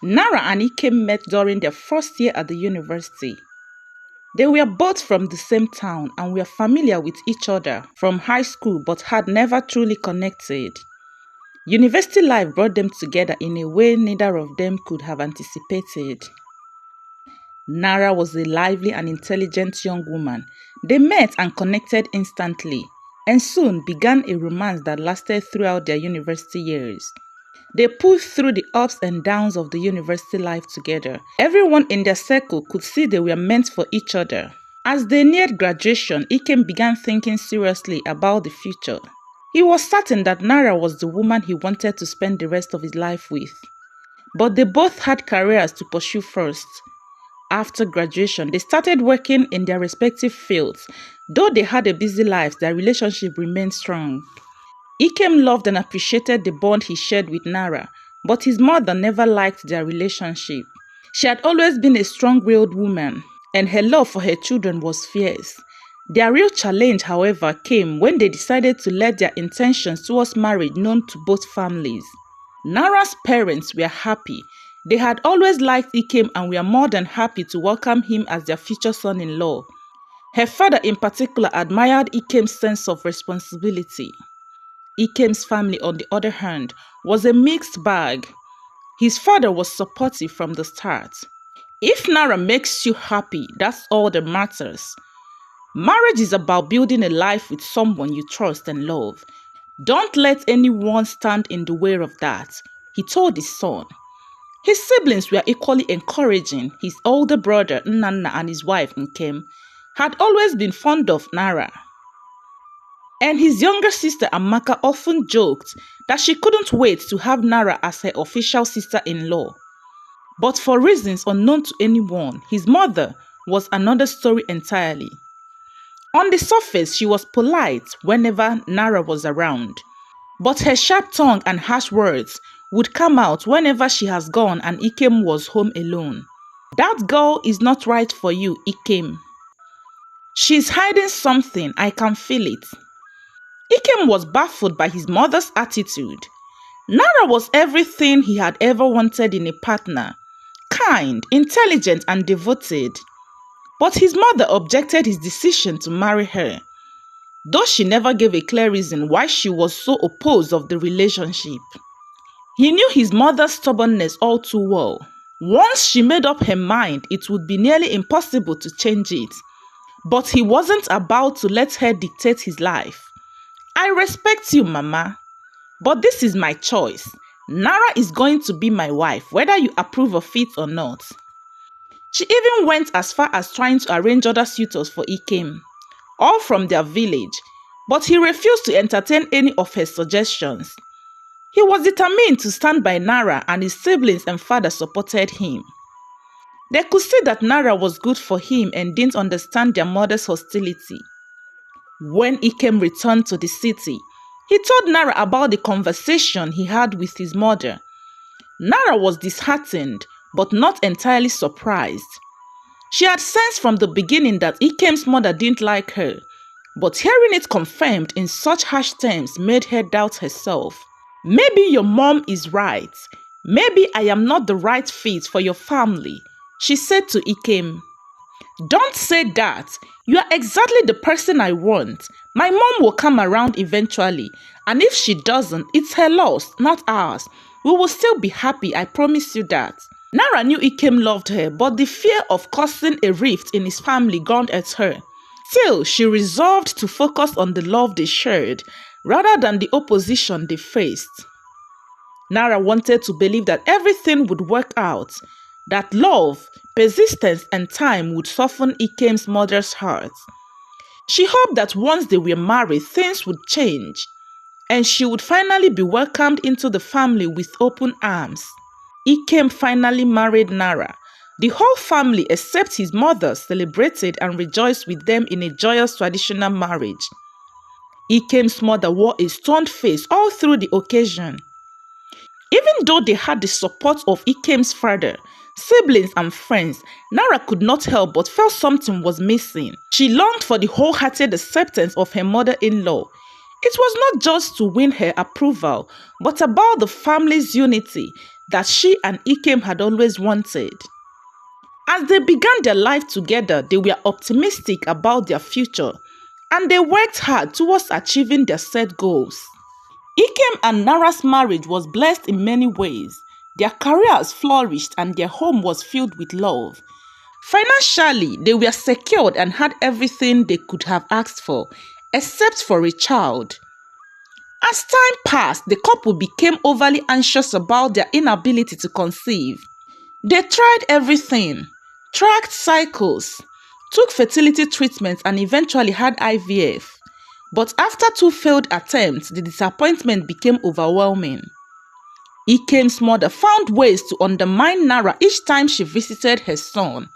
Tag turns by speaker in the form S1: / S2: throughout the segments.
S1: Nara and Ikem met during their first year at the university. They were both from the same town and were familiar with each other from high school but had never truly connected. University life brought them together in a way neither of them could have anticipated. Nara was a lively and intelligent young woman. They met and connected instantly, and soon began a romance that lasted throughout their university years. They pushed through the ups and downs of the university life together. Everyone in their circle could see they were meant for each other. As they neared graduation, Ikem began thinking seriously about the future. He was certain that Nara was the woman he wanted to spend the rest of his life with. But they both had careers to pursue first. After graduation, they started working in their respective fields. Though they had a busy life, their relationship remained strong. Ikem loved and appreciated the bond he shared with Nara, but his mother never liked their relationship. She had always been a strong-willed woman, and her love for her children was fierce. Their real challenge, however, came when they decided to let their intentions towards marriage known to both families. Nara's parents were happy. They had always liked Ikem and were more than happy to welcome him as their future son-in-law. Her father in particular admired Ikem's sense of responsibility. Ikem's family, on the other hand, was a mixed bag. His father was supportive from the start. If Nara makes you happy, that's all that matters. Marriage is about building a life with someone you trust and love. Don't let anyone stand in the way of that, he told his son. His siblings were equally encouraging. His older brother, Nnanna, and his wife, Nkem, had always been fond of Nara. And his younger sister, Amaka, often joked that she couldn't wait to have Nara as her official sister-in-law. But for reasons unknown to anyone, his mother was another story entirely. On the surface, she was polite whenever Nara was around, but her sharp tongue and harsh words would come out whenever she has gone and Ikem was home alone. That girl is not right for you, Ikem. She's hiding something, I can feel it. Ikem was baffled by his mother's attitude. Nara was everything he had ever wanted in a partner, kind, intelligent, and devoted. But his mother objected his decision to marry her, though she never gave a clear reason why she was so opposed of the relationship. He knew his mother's stubbornness all too well. Once she made up her mind, it would be nearly impossible to change it. But he wasn't about to let her dictate his life. I respect you, Mama, but this is my choice. Nara is going to be my wife, whether you approve of it or not. She even went as far as trying to arrange other suitors for Ikem, all from their village, but he refused to entertain any of her suggestions. He was determined to stand by Nara, and his siblings and father supported him. They could see that Nara was good for him and didn't understand their mother's hostility. When Ikem returned to the city, he told Nara about the conversation he had with his mother. Nara was disheartened, but not entirely surprised. She had sensed from the beginning that Ikem's mother didn't like her, but hearing it confirmed in such harsh terms made her doubt herself. Maybe your mom is right. Maybe I am not the right fit for your family, she said to Ikem. Don't say that. You are exactly the person I want. My mom will come around eventually, and if she doesn't, it's her loss, not ours. We will still be happy, I promise you that. Nara knew Ikem loved her, but the fear of causing a rift in his family ground at her. Still, she resolved to focus on the love they shared, rather than the opposition they faced. Nara wanted to believe that everything would work out, that love, persistence, and time would soften Ikem's mother's heart. She hoped that once they were married, things would change, and she would finally be welcomed into the family with open arms. Ikem finally married Nara. The whole family, except his mother, celebrated and rejoiced with them in a joyous traditional marriage. Ikem's mother wore a stern face all through the occasion. Even though they had the support of Ikem's father, siblings, and friends, Nara could not help but felt something was missing. She longed for the wholehearted acceptance of her mother-in-law. It was not just to win her approval, but about the family's unity, that she and Ikem had always wanted. As they began their life together, they were optimistic about their future and they worked hard towards achieving their set goals. Ikem and Nara's marriage was blessed in many ways. Their careers flourished and their home was filled with love. Financially, they were secured and had everything they could have asked for, except for a child. As time passed, the couple became overly anxious about their inability to conceive. They tried everything, tracked cycles, took fertility treatments and eventually had IVF. But after 2 failed attempts, the disappointment became overwhelming. Ikem's mother found ways to undermine Nara each time she visited her son.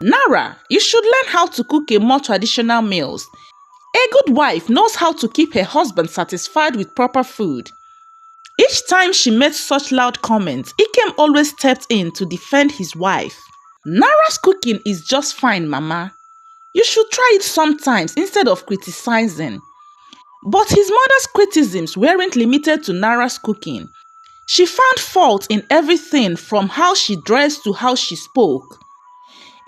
S1: Nara, you should learn how to cook a more traditional meals. A good wife knows how to keep her husband satisfied with proper food. Each time she made such loud comments, Ikem always stepped in to defend his wife. Nara's cooking is just fine, Mama. You should try it sometimes instead of criticizing. But his mother's criticisms weren't limited to Nara's cooking. She found fault in everything from how she dressed to how she spoke.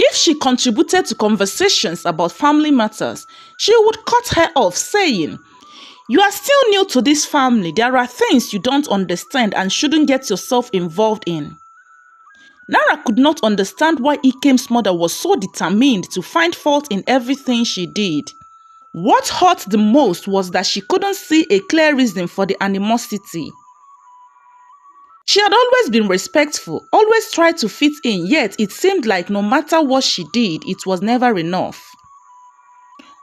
S1: If she contributed to conversations about family matters, she would cut her off, saying, "You are still new to this family. There are things you don't understand and shouldn't get yourself involved in." Nara could not understand why Ikem's mother was so determined to find fault in everything she did. What hurt the most was that she couldn't see a clear reason for the animosity. She had always been respectful, always tried to fit in, yet it seemed like no matter what she did, it was never enough.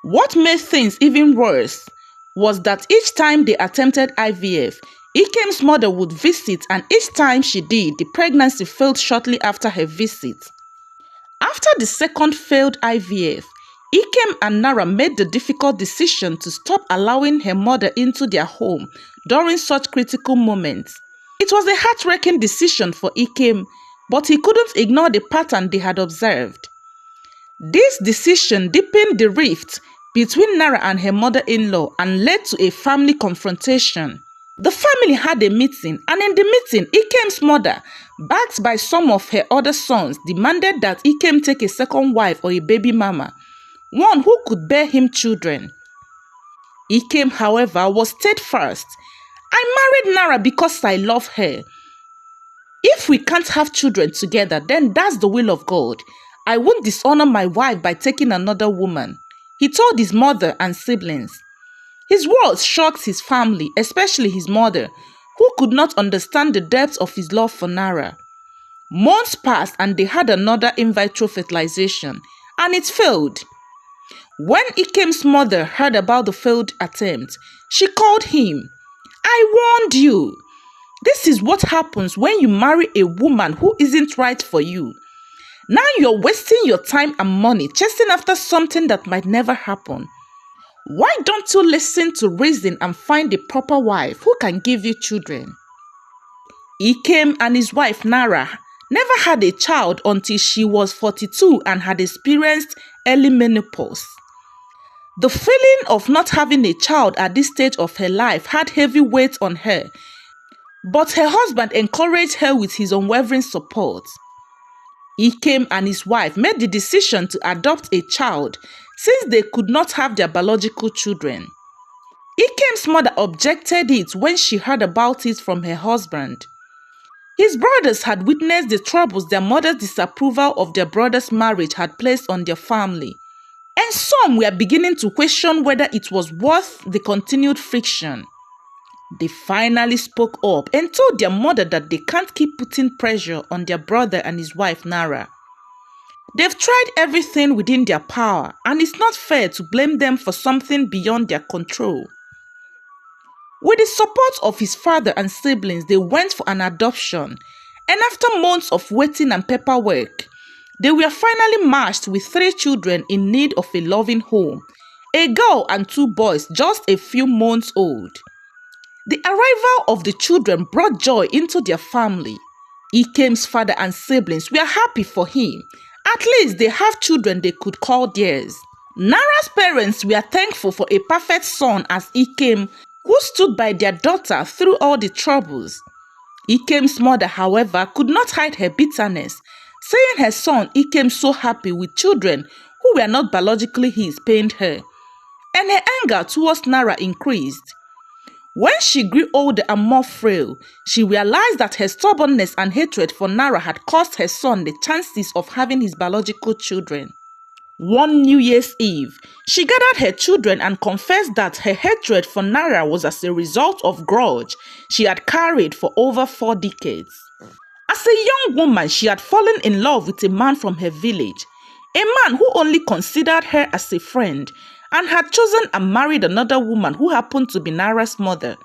S1: What made things even worse was that each time they attempted IVF, Ikem's mother would visit, and each time she did, the pregnancy failed shortly after her visit. After the second failed IVF, Ikem and Nara made the difficult decision to stop allowing her mother into their home during such critical moments. It was a heart-wrenching decision for Ikem, but he couldn't ignore the pattern they had observed. This decision deepened the rift between Nara and her mother-in-law and led to a family confrontation. The family had a meeting, and in the meeting, Ikem's mother, backed by some of her other sons, demanded that Ikem take a second wife or a baby mama, one who could bear him children. Ikem, however, was steadfast. "I married Nara because I love her. If we can't have children together, then that's the will of God. I won't dishonor my wife by taking another woman," he told his mother and siblings. His words shocked his family, especially his mother, who could not understand the depth of his love for Nara. Months passed and they had another in vitro fertilization, and it failed. When Ikem's mother heard about the failed attempt, she called him. "I warned you. This is what happens when you marry a woman who isn't right for you. Now you're wasting your time and money chasing after something that might never happen. Why don't you listen to reason and find a proper wife who can give you children?" Ikem and his wife Nara never had a child until she was 42 and had experienced early menopause. The feeling of not having a child at this stage of her life had heavy weight on her, but her husband encouraged her with his unwavering support. Ikem and his wife made the decision to adopt a child since they could not have their biological children. Ikem's mother objected it when she heard about it from her husband. His brothers had witnessed the troubles their mother's disapproval of their brother's marriage had placed on their family, and some were beginning to question whether it was worth the continued friction. They finally spoke up and told their mother that they can't keep putting pressure on their brother and his wife Nara. They've tried everything within their power, and it's not fair to blame them for something beyond their control. With the support of his father and siblings, they went for an adoption, and after months of waiting and paperwork, they were finally matched with 3 children in need of a loving home, a girl and 2 boys just a few months old. The arrival of the children brought joy into their family. Ikem's father and siblings were happy for him. At least they have children they could call theirs. Nara's parents were thankful for a perfect son as Ikem, who stood by their daughter through all the troubles. Ikem's mother, however, could not hide her bitterness, saying her son Ikem so happy with children who were not biologically his pained her, and her anger towards Nara increased. When she grew older and more frail, she realized that her stubbornness and hatred for Nara had cost her son the chances of having his biological children. One New Year's Eve, she gathered her children and confessed that her hatred for Nara was as a result of grudge she had carried for over 4 decades. As a young woman, she had fallen in love with a man from her village, a man who only considered her as a friend and had chosen and married another woman who happened to be Nara's mother.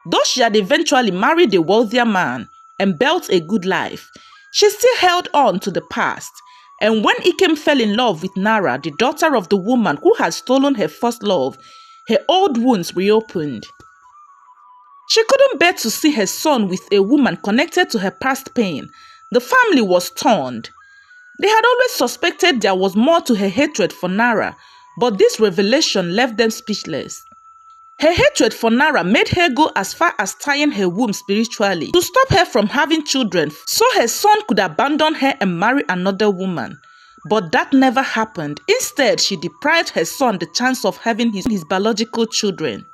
S1: Though she had eventually married a wealthier man and built a good life, she still held on to the past. And when Ikem fell in love with Nara, the daughter of the woman who had stolen her first love, her old wounds reopened. She couldn't bear to see her son with a woman connected to her past pain. The family was torn. They had always suspected there was more to her hatred for Nara, but this revelation left them speechless. Her hatred for Nara made her go as far as tying her womb spiritually to stop her from having children so her son could abandon her and marry another woman. But that never happened. Instead, she deprived her son the chance of having his biological children.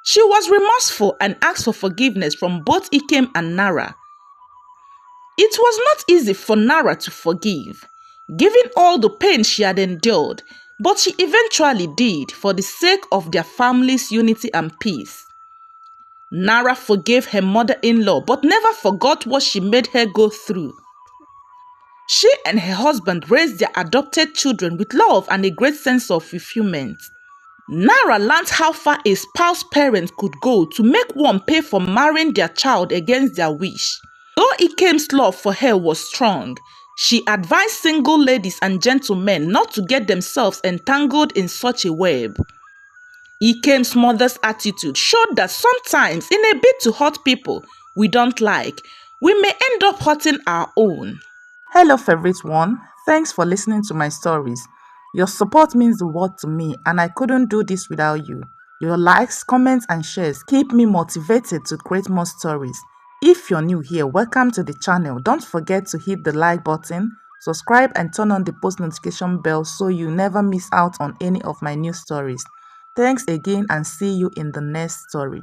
S1: She was remorseful and asked for forgiveness from both Ikem and Nara. It was not easy for Nara to forgive, given all the pain she had endured, but she eventually did for the sake of their family's unity and peace. Nara forgave her mother-in-law but never forgot what she made her go through. She and her husband raised their adopted children with love and a great sense of fulfillment. Nara learned how far a spouse's parents could go to make one pay for marrying their child against their wish. Though Ikem's love for her was strong, she advised single ladies and gentlemen not to get themselves entangled in such a web. Ikem's mother's attitude showed that sometimes, in a bid to hurt people we don't like, we may end up hurting our own.
S2: Hello favorite one, thanks for listening to my stories. Your support means the world to me and I couldn't do this without you. Your likes, comments and shares keep me motivated to create more stories. If you're new here, welcome to the channel. Don't forget to hit the like button, subscribe and turn on the post notification bell so you never miss out on any of my new stories. Thanks again and see you in the next story.